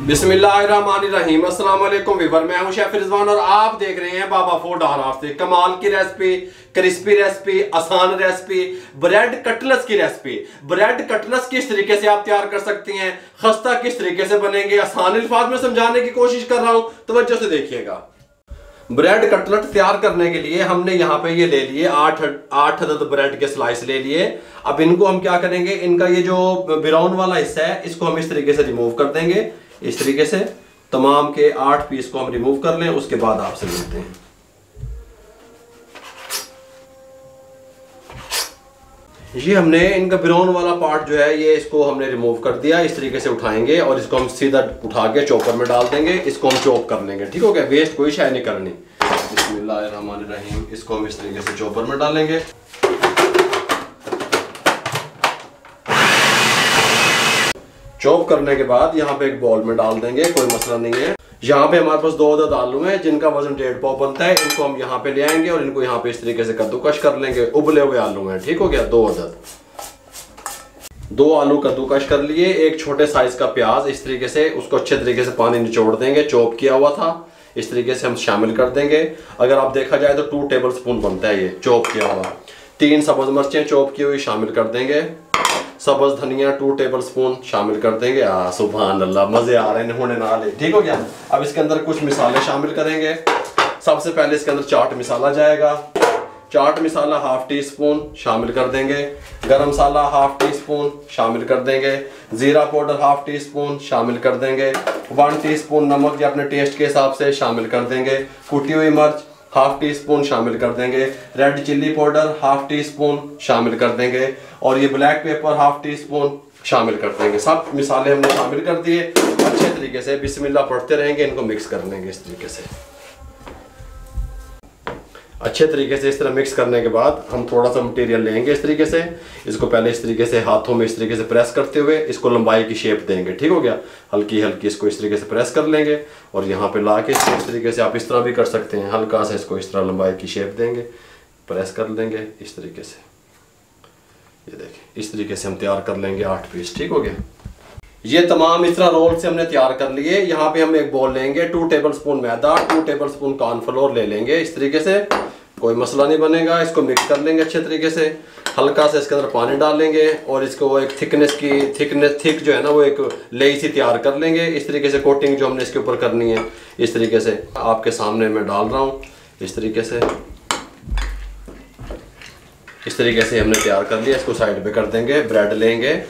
बिस्मिल्लाहिर्रहमानिर्रहीम। अस्सलाम वालेकुम वीवर, मैं हूं शेफ रिजवान और आप देख रहे हैं बाबा फूड हाउस से कमाल की रेसिपी, क्रिस्पी रेसिपी, आसान रेसिपी, ब्रेड कटलेट्स की रेसिपी। ब्रेड कटलेट्स किस तरीके से आप तैयार कर सकती हैं, खस्ता किस तरीके से बनेंगे, आसान अल्फाज में समझाने की कोशिश कर रहा हूं, तवज्जो से देखिएगा। ब्रेड कटलेट तैयार करने के लिए हमने यहाँ पे ये ले लिए 8 अदद ब्रेड के स्लाइस ले लिए। अब इनको हम क्या करेंगे, इनका ये जो ब्राउन वाला हिस्सा है इसको हम इस तरीके से रिमूव कर देंगे। इस तरीके से तमाम के 8 पीस को हम रिमूव कर लें, उसके बाद आपसे मिलते हैं। ये हमने इनका ब्राउन वाला पार्ट जो है ये इसको हमने रिमूव कर दिया। इस तरीके से उठाएंगे और इसको हम सीधा उठा के चॉपर में डाल देंगे। इसको हम चॉप कर लेंगे, ठीक हो गया। वेस्ट कोई शायद नहीं करनी। बिस्मिल्लाहिर्रहमानिर्रहीम। इसको हम इस तरीके से चॉपर में डालेंगे। चॉप करने के बाद यहाँ पे एक बॉल में डाल देंगे, कोई मसला नहीं है। यहाँ पे हमारे पास 2 अदद आलू हैं जिनका वजन 1.5 पाव बनता है। इनको हम यहाँ पे ले आएंगे और इनको यहाँ पे इस तरीके से कद्दूकश कर लेंगे। उबले हुए आलू हैं, ठीक हो गया। 2 अदद 2 आलू कद्दूकश कर लिए। एक छोटे साइज का प्याज इस तरीके से, उसको अच्छे तरीके से पानी निचोड़ देंगे, चॉप किया हुआ था। इस तरीके से हम शामिल कर देंगे। अगर आप देखा जाए तो 2 टेबल स्पून बनता है ये चॉप किया हुआ। 3 सब्ज मिर्चें चॉप की हुई शामिल कर देंगे। सब्ज धनिया 2 टेबल स्पून शामिल कर देंगे। सुभान अल्लाह, मजे आ रहे हैं होने ना ले, ठीक हो गया। अब इसके अंदर कुछ मिसाले शामिल करेंगे। सबसे पहले इसके अंदर चाट मसाला जाएगा। चाट मसाला 1/2 टी स्पून शामिल कर देंगे। गरम मसाला 1/2 टी स्पून शामिल कर देंगे। जीरा पाउडर 1/2 टी स्पून शामिल कर देंगे। 1 टी स्पून नमक या अपने टेस्ट के हिसाब से शामिल कर देंगे। कुटी हुई मिर्च 1/2 टी स्पून शामिल कर देंगे। Red chilli powder 1/2 tea spoon शामिल कर देंगे। और ये ब्लैक पेपर 1/2 टी स्पून शामिल कर देंगे। सब मिसाले हमने शामिल कर दिए। अच्छे तरीके से बिस्मिल्लाह पढ़ते रहेंगे, इनको मिक्स कर लेंगे इस तरीके से। अच्छे तरीके से इस तरह मिक्स करने के बाद हम थोड़ा सा मटेरियल लेंगे इस तरीके से। इसको पहले इस तरीके से हाथों में इस तरीके से प्रेस करते हुए इसको लंबाई की शेप देंगे, ठीक हो गया। हल्की हल्की इसको इस तरीके से प्रेस कर लेंगे और यहाँ पे ला के इस तरीके से आप इस तरह भी कर सकते हैं। हल्का सा इसको इस तरह लंबाई की शेप देंगे, प्रेस कर देंगे इस तरीके से। ये देखें, इस तरीके से हम तैयार कर लेंगे 8 पीस, ठीक हो गया। ये तमाम इस तरह रोल से हमने तैयार कर लिए। यहाँ पे हम एक बॉल लेंगे, 2 टेबल स्पून मैदा, 2 टेबल स्पून कॉर्नफ्लोर ले लेंगे इस तरीके से। कोई मसला नहीं बनेगा। इसको मिक्स कर लेंगे अच्छे तरीके से। हल्का से इसके अंदर पानी डाल लेंगे और इसको एक थिक जो है ना वो एक लेई सी तैयार कर लेंगे। इस तरीके से कोटिंग जो हमने इसके ऊपर करनी है इस तरीके से आपके सामने मैं डाल रहा हूँ। इस तरीके से हमने तैयार कर लिया। इसको साइड पे कर देंगे। ब्रेड लेंगे,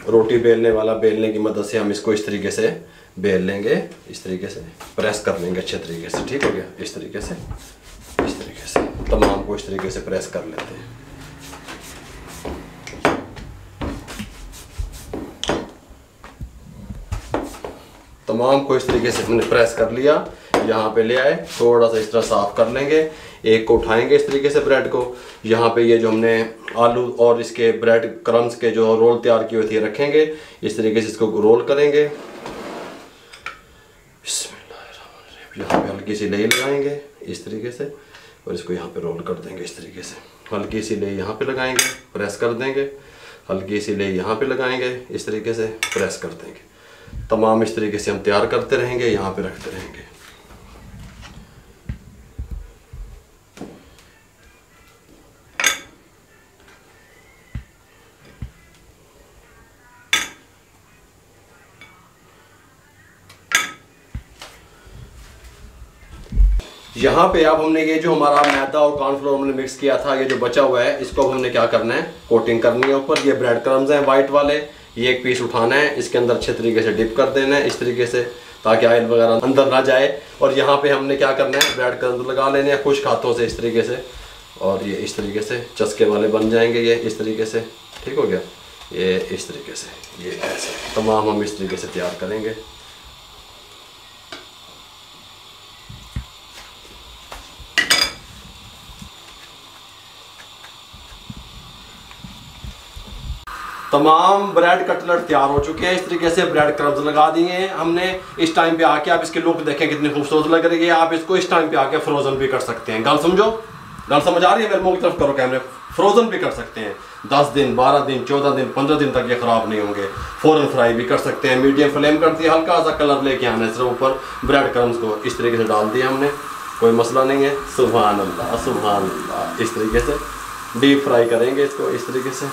रोटी बेलने वाला बेलने की मदद से हम इसको इस तरीके से बेल लेंगे। इस तरीके से प्रेस कर लेंगे अच्छे तरीके से, ठीक हो गया। इस तरीके से तमाम को इस तरीके से प्रेस कर लेते हैं। तमाम को इस तरीके से हमने प्रेस कर लिया। यहाँ पे ले आए, थोड़ा सा इस तरह साफ कर लेंगे। एक को उठाएंगे इस तरीके से ब्रेड को। यहाँ पे ये जो हमने आलू और इसके ब्रेड क्रम्स के जो रोल तैयार किए हुए थे रखेंगे। इस तरीके से इसको रोल करेंगे। यहाँ पे हल्की सी लेई लगाएंगे इस तरीके से और इसको यहाँ पे रोल कर देंगे इस तरीके से। हल्की सी लेई यहाँ पे लगाएंगे, प्रेस कर देंगे। हल्की सी लेई यहाँ पे लगाएंगे, इस तरीके से प्रेस कर देंगे। तमाम इस तरीके से हम तैयार करते रहेंगे, यहाँ पे रखते रहेंगे। यहाँ पे अब हमने ये जो हमारा मैदा और कॉर्नफ्लोर हमने मिक्स किया था, ये जो बचा हुआ है इसको अब हमने क्या करना है, कोटिंग करनी है ऊपर। ये ब्रेड क्रम्स हैं वाइट वाले, ये एक पीस उठाना है, इसके अंदर अच्छे तरीके से डिप कर देना है इस तरीके से ताकि ऑयल वगैरह अंदर ना जाए। और यहाँ पे हमने क्या करना है, ब्रेड क्रम्स लगा लेने हैं खुश्क हाथों से इस तरीके से। और ये इस तरीके से चस्के वाले बन जाएंगे ये इस तरीके से, ठीक हो गया। ये इस तरीके से, ये ऐसे तमाम हम इस तरीके से तैयार करेंगे। तमाम ब्रेड कटलेट तैयार हो चुके हैं। इस तरीके से ब्रेड क्रम्स लगा दिए हैं हमने। इस टाइम पे आके आप इसकी लुक देखें कितनी खूबसूरत लग रही है। आप इसको इस टाइम पे आके फ्रोजन भी कर सकते हैं। गल समझो, गल समझ आ रही है? मेरे मुंह की तरफ करो कैमरे। फ्रोजन भी कर सकते हैं। 10 दिन 12 दिन 14 दिन 15 दिन तक ये ख़राब नहीं होंगे। फ़ौरन फ्राई भी कर सकते हैं। मीडियम फ्लेम कर दिया, हल्का सा कलर लेके आना है सिर्फ ऊपर। ब्रेड क्रम्स को इस तरीके से डाल दिया हमने, कोई मसला नहीं है। सुभान अल्लाह सुभान अल्लाह। इस तरीके से डीप फ्राई करेंगे इसको, इस तरीके से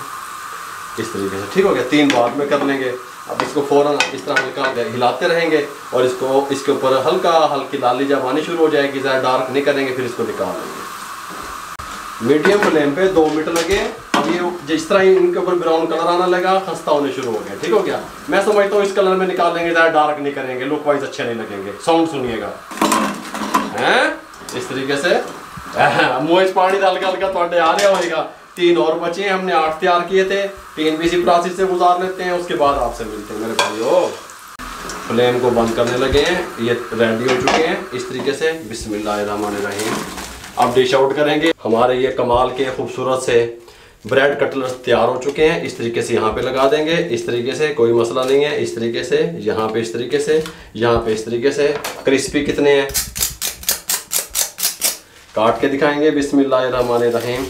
ठीक हो गया। 3 बार में कर लेंगे। अब इसको फ़ौरन इस तरह हल्का हिलाते रहेंगे और इसके ऊपर हल्की लाली जब आनी शुरू हो जाएगी, ज़्यादा डार्क नहीं करेंगे, फिर इसको निकाल लेंगे। मीडियम फ्लेम पे 2 मिनट लगे। अब ये जिस तरह ही इनके ऊपर ब्राउन कलर आना लगा, खस्ता होने शुरू हो गया। ठीक हो गया। मैं समझता हूँ इस कलर में निकाल लेंगे, ज़्यादा डार्क नहीं करेंगे, लुक वाइज अच्छे नहीं लगेंगे। साउंड सुनिएगा हैं इस तरीके से। मुँह पानी डाल के हल्का थोड़े आ रहा होगा। 3 और बचे, हमने 8 तैयार किए थे। 3 भी इसी प्रोसेस से गुजार लेते हैं, उसके बाद आपसे मिलते हैं मेरे भाइयों। फ्लेम को बंद करने लगे हैं, ये रेडी हो चुके हैं इस तरीके से। बिस्मिल्लाहिर्रहमानिर्रहीम। अब डिश आउट करेंगे। हमारे ये कमाल के खूबसूरत से ब्रेड कटलेट्स तैयार हो चुके हैं। इस तरीके से यहाँ पे लगा देंगे, इस तरीके से, कोई मसला नहीं है। इस तरीके से यहाँ पे, इस तरीके से यहाँ पे, इस तरीके से। क्रिस्पी कितने हैं काट के दिखाएंगे। बिस्मिल्लाहिर्रहमानिर्रहीम।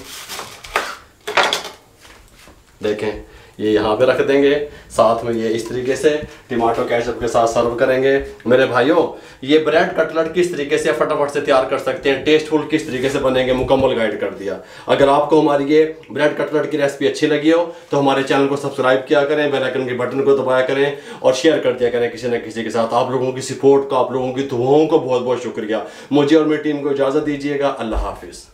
देखें, ये यहाँ पे रख देंगे, साथ में ये इस तरीके से टमाटो केचप के साथ सर्व करेंगे। मेरे भाइयों, ये ब्रेड कटलेट किस तरीके से फटाफट से तैयार कर सकते हैं, टेस्टफुल किस तरीके से बनेंगे, मुकम्मल गाइड कर दिया। अगर आपको हमारी ये ब्रेड कटलेट की रेसिपी अच्छी लगी हो तो हमारे चैनल को सब्सक्राइब किया करें, बेल आइकन के बटन को दबाया करें और शेयर कर दिया करें किसी न किसी के साथ। आप लोगों की सपोर्ट का, आप लोगों की दुआओं को बहुत बहुत शुक्रिया। मुझे और मेरी टीम को इजाज़त दीजिएगा। अल्लाह हाफिज़।